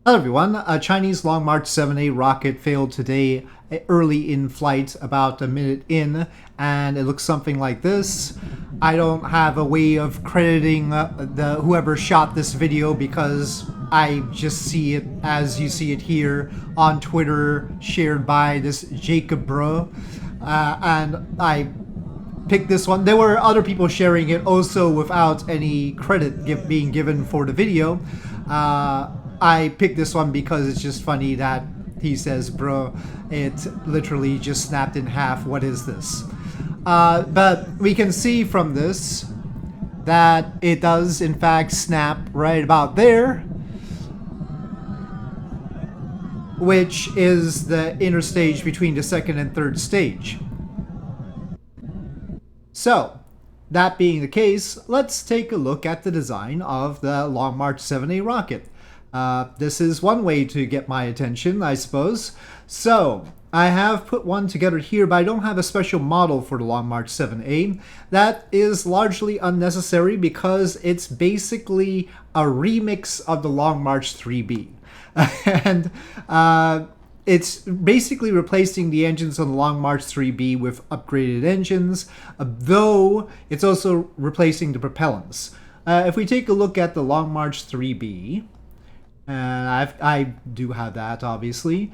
Hello everyone, a Chinese Long March 7A rocket failed today early in flight, about a minute in, and it looks something like this. I don't have a way of crediting the whoever shot this video because I just see it as you see it here on Twitter, shared by this KSP-RO, and I picked this one. There were other people sharing it also without any credit being given for the video. I picked this one because it's just funny that he says, bro, it literally just snapped in half. What is this? But we can see from this that it does in fact snap right about there, which is the inner stage between the second and third stage. So, that being the case, let's take a look at the design of the Long March 7A rocket. This is one way to get my attention, I suppose. So, I have put one together here, but I don't have a special model for the Long March 7A. That is largely unnecessary because it's basically a remix of the Long March 3B. And it's basically replacing the engines on the Long March 3B with upgraded engines, though it's also replacing the propellants. If we take a look at the Long March 3B, and I do have that, obviously,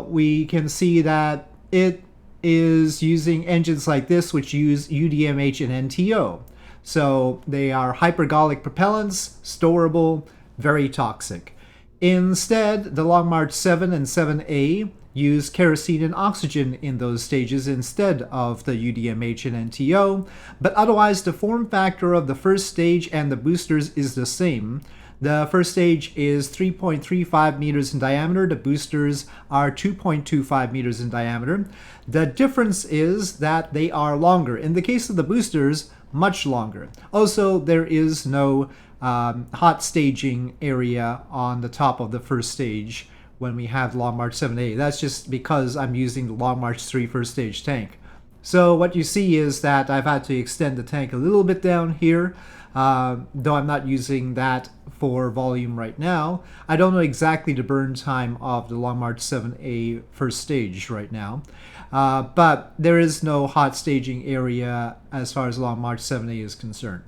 we can see that it is using engines like this, which use UDMH and NTO. So they are hypergolic propellants, storable, very toxic. Instead, the Long March 7 and 7A use kerosene and oxygen in those stages instead of the UDMH and NTO, but otherwise the form factor of the first stage and the boosters is the same. The first stage is 3.35 meters in diameter, the boosters are 2.25 meters in diameter. The difference is that they are longer. In the case of the boosters, much longer. Also, there is no hot staging area on the top of the first stage when we have Long March 7A. That's just because I'm using the Long March 3 first stage tank. So what you see is that I've had to extend the tank a little bit down here, though I'm not using that for volume right now. I don't know exactly the burn time of the Long March 7A first stage right now, but there is no hot staging area as far as Long March 7A is concerned.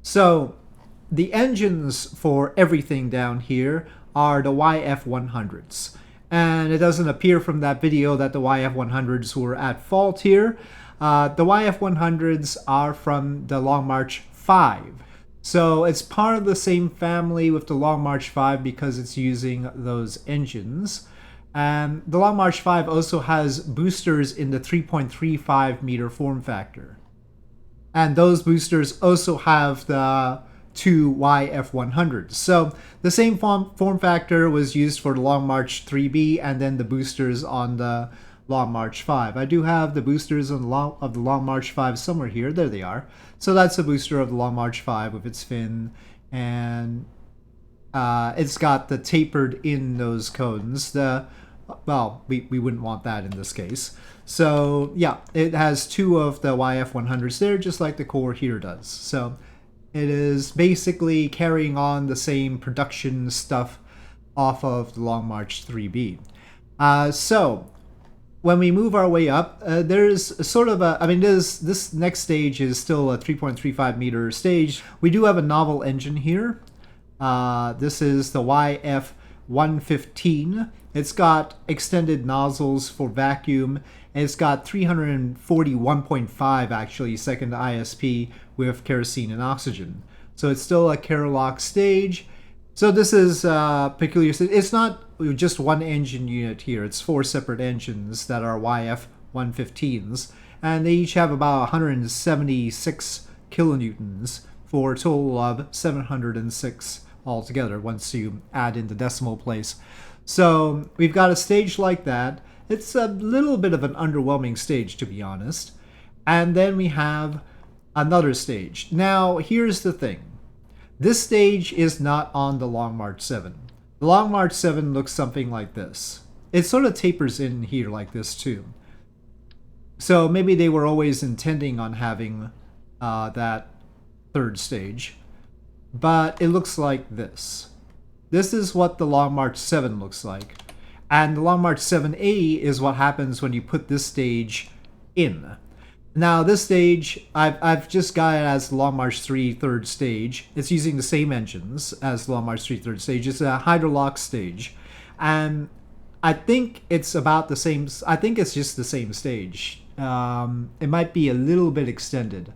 So the engines for everything down here are the YF100s. And it doesn't appear from that video that the YF100s were at fault here. The YF100s are from the Long March 5. So it's part of the same family with the Long March 5 because it's using those engines. And the Long March 5 also has boosters in the 3.35 meter form factor. And those boosters also have the two YF100s. So the same form factor was used for the Long March 3B and then the boosters on the Long March 5. I do have the boosters of the Long March 5 somewhere here. There they are. So that's a booster of the Long March 5 with its fin, and it's got the tapered in nose cones. Well, we wouldn't want that in this case. So yeah, it has two of the YF100s there, just like the core here does. So it is basically carrying on the same production stuff off of the Long March 3B. So when we move our way up, there's sort of a, this next stage is still a 3.35 meter stage. We do have a novel engine here. This is the YF115. It's got extended nozzles for vacuum. It's got 341.5 actually second ISP with kerosene and oxygen. So it's still a Kerolox stage. So this is peculiar. It's not just one engine unit here. It's four separate engines that are YF115s. And they each have about 176 kilonewtons for a total of 706 altogether once you add in the decimal place. So we've got a stage like that. It's a little bit of an underwhelming stage, to be honest. And then we have another stage. Now, here's the thing. This stage is not on the Long March 7. The Long March 7 looks something like this. It sort of tapers in here like this, too. So maybe they were always intending on having that third stage. But it looks like this. This is what the Long March 7 looks like. And the Long March 7A is what happens when you put this stage in. Now this stage, I've just got it as the Long March 3 third stage. It's using the same engines as the Long March 3 third stage. It's a hydrolock stage. And I think it's about the same, I think it's just the same stage. It might be a little bit extended,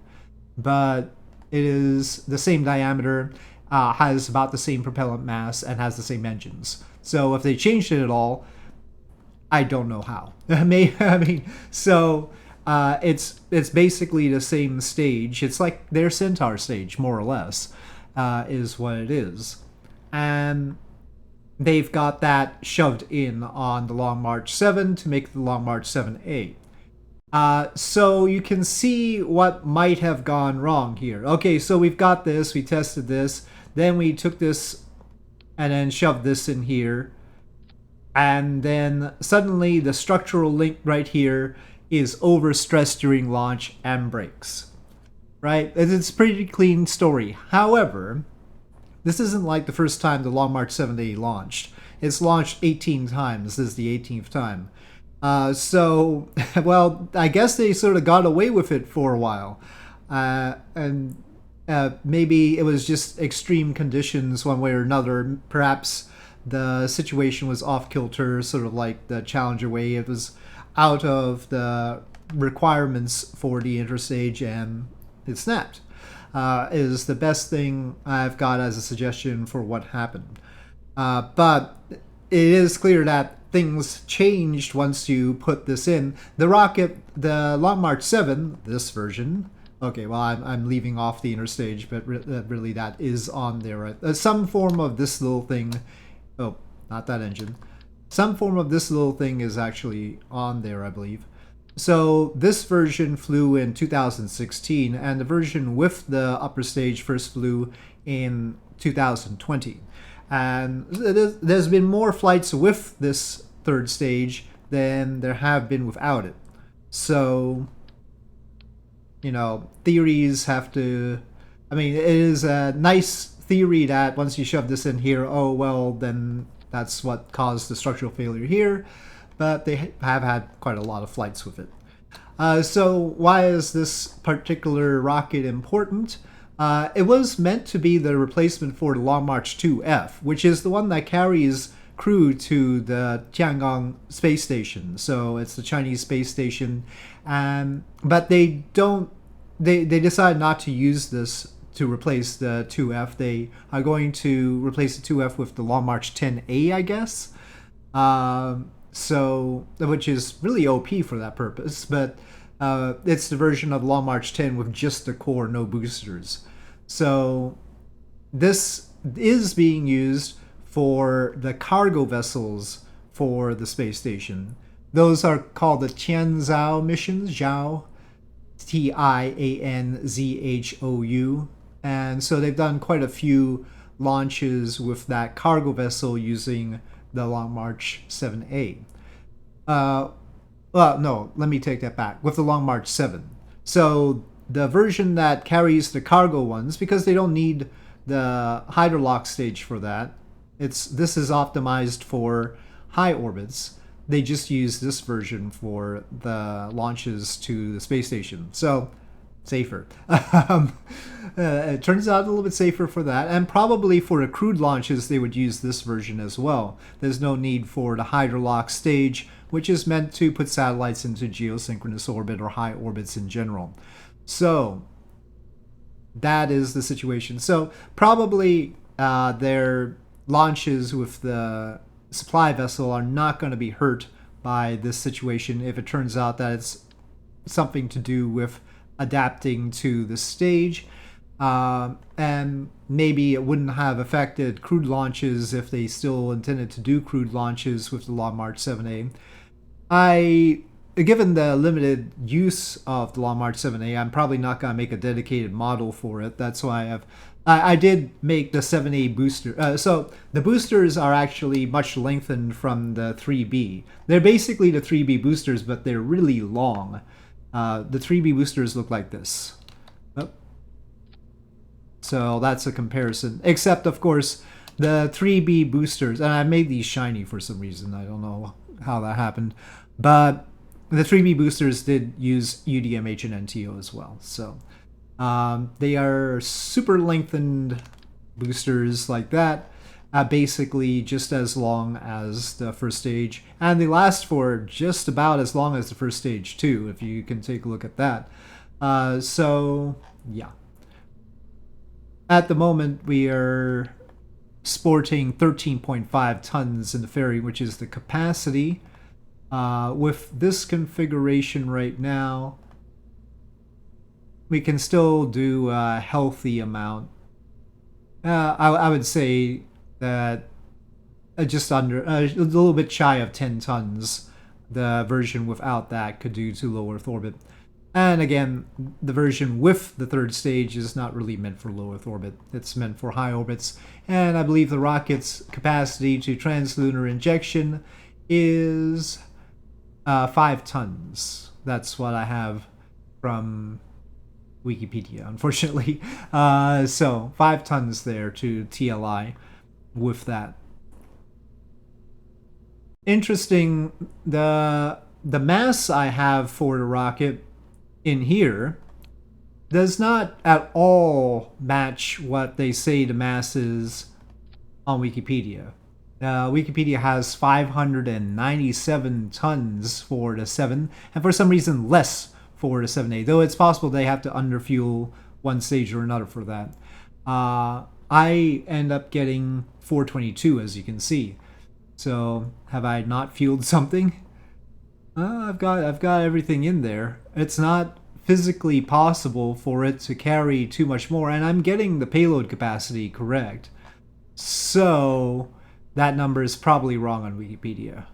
but it is the same diameter, has about the same propellant mass, and has the same engines. So if they changed it at all, I don't know how. I mean, so it's basically the same stage. It's like their Centaur stage, more or less, is what it is, and they've got that shoved in on the Long March 7 to make the Long March 7A. So you can see what might have gone wrong here. Okay, so we've got this, we tested this, then we took this and then shoved this in here, and then suddenly the structural link right here is overstressed during launch and breaks. Right? It's a pretty clean story. However, this isn't like the first time the Long March 7A launched. It's launched 18 times. This is the 18th time. So, well, I guess they sort of got away with it for a while. And maybe it was just extreme conditions one way or another. Perhaps the situation was off kilter, sort of like the Challenger way. It was out of the requirements for the interstage and it snapped. Is the best thing I've got as a suggestion for what happened. But it is clear that things changed once you put this in. The rocket, the Long March 7, this version. Okay, well, I'm leaving off the interstage, but really that is on there. Right? Some form of this little thing. Oh, not that engine. Some form of this little thing is actually on there, I believe. So this version flew in 2016, and the version with the upper stage first flew in 2020. And there's been more flights with this third stage than there have been without it. So, you know, theories have to... I mean, it is a nice theory that once you shove this in here, oh, well, then that's what caused the structural failure here. But they have had quite a lot of flights with it. So why is this particular rocket important? It was meant to be the replacement for the Long March 2F, which is the one that carries crew to the Tiangong space station. So it's the Chinese space station, but they decide not to use this to replace the 2F. They are going to replace the 2F with the Long March 10A, I guess. So, which is really OP for that purpose, but it's the version of Long March 10 with just the core, no boosters. So this is being used for the cargo vessels for the space station. Those are called the Tianzhou missions, Zhao, Tianzhou. And so they've done quite a few launches with that cargo vessel using the Long March 7A. Well, no, let me take that back. With the Long March 7. So the version that carries the cargo ones, because they don't need the hydrolock stage for that, this is optimized for high orbits. They just use this version for the launches to the space station. So safer. It turns out a little bit safer for that, and probably for the crewed launches they would use this version as well. There's no need for the hydrolock stage, which is meant to put satellites into geosynchronous orbit or high orbits in general. So that is the situation. So probably their launches with the supply vessel are not going to be hurt by this situation if it turns out that it's something to do with adapting to the stage. And maybe it wouldn't have affected crewed launches if they still intended to do crewed launches with the Long March 7A. Given the limited use of the Long March 7A, I'm probably not going to make a dedicated model for it. That's why I did make the 7A booster. So the boosters are actually much lengthened from the 3B. They're basically the 3B boosters, but they're really long. The 3B boosters look like this. Oh. So that's a comparison. Except, of course, the 3B boosters, and I made these shiny for some reason. I don't know how that happened, but the 3B boosters did use UDMH and NTO as well. So they are super lengthened boosters like that, basically just as long as the first stage, and they last for just about as long as the first stage too, if you can take a look at that. So yeah, at the moment we are sporting 13.5 tons in the ferry, which is the capacity. With this configuration right now, we can still do a healthy amount. I would say that just under a little bit shy of 10 tons, the version without that could do to low Earth orbit. And again, the version with the third stage is not really meant for low Earth orbit. It's meant for high orbits. And I believe the rocket's capacity to translunar injection is 5 tons. That's what I have from Wikipedia, unfortunately. So 5 tons there to TLI with that. Interesting, the mass I have for the rocket in here does not at all match what they say the mass is on Wikipedia. Wikipedia has 597 tons for the 7, and for some reason less for the 7A, though it's possible they have to underfuel one stage or another for that. I end up getting 422, as you can see. So have I not fueled something? I've got everything in there. It's not physically possible for it to carry too much more, and I'm getting the payload capacity correct. So that number is probably wrong on Wikipedia.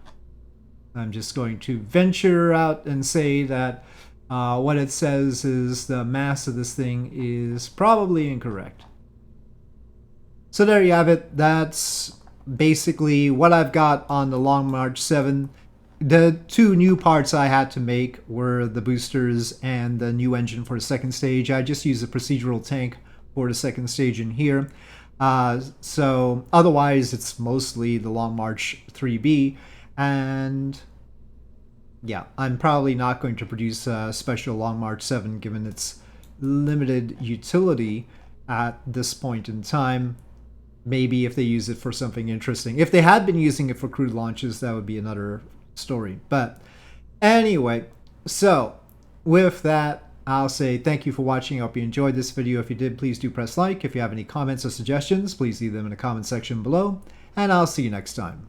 I'm just going to venture out and say that what it says is the mass of this thing is probably incorrect. So there you have it. That's basically what I've got on the Long March 7. The 2 new parts I had to make were the boosters and the new engine for the second stage. I just used a procedural tank for the second stage in here. So otherwise it's mostly the Long March 3B, and yeah, I'm probably not going to produce a special Long March 7 given its limited utility at this point in time. Maybe if they use it for something interesting. If they had been using it for crewed launches, that would be another story. But anyway, so with that, I'll say thank you for watching. I hope you enjoyed this video. If you did, please do press like. If you have any comments or suggestions, please leave them in the comment section below, and I'll see you next time.